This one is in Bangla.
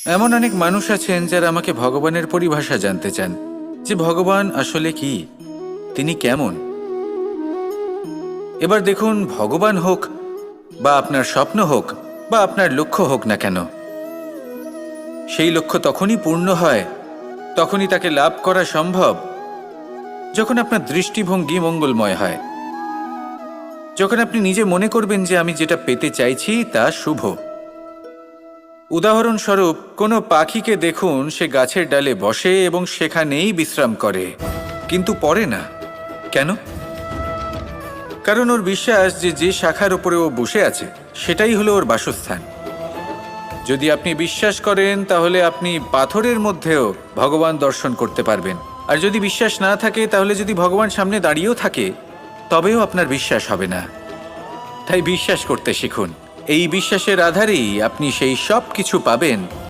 এমন অনেক মানুষ আছেন যারা আমাকে ভগবানের পরিভাষা জানতে চান, যে ভগবান আসলে কি, তিনি কেমন। এবার দেখুন, ভগবান হোক বা আপনার স্বপ্ন হোক বা আপনার লক্ষ্য হোক না কেন, সেই লক্ষ্য তখনই পূর্ণ হয়, তখনই তাকে লাভ করা সম্ভব যখন আপনার দৃষ্টিভঙ্গি মঙ্গলময় হয়, যখন আপনি নিজে মনে করবেন যে আমি যেটা পেতে চাইছি তা শুভ। উদাহরণস্বরূপ, কোনো পাখিকে দেখুন, সে গাছের ডালে বসে এবং সেখানেই বিশ্রাম করে, কিন্তু পড়ে না। কেন? কারণ ওর বিশ্বাস যে যে শাখার উপরে ও বসে আছে সেটাই হলো ওর বাসস্থান। যদি আপনি বিশ্বাস করেন তাহলে আপনি পাথরের মধ্যেও ভগবান দর্শন করতে পারবেন। আর যদি বিশ্বাস না থাকে, তাহলে যদি ভগবান সামনে দাঁড়িয়েও থাকে তবেও আপনার বিশ্বাস হবে না। তাই বিশ্বাস করতে শিখুন। এই বিশ্বাসের আধারেই আপনি সেই সব কিছু পাবেন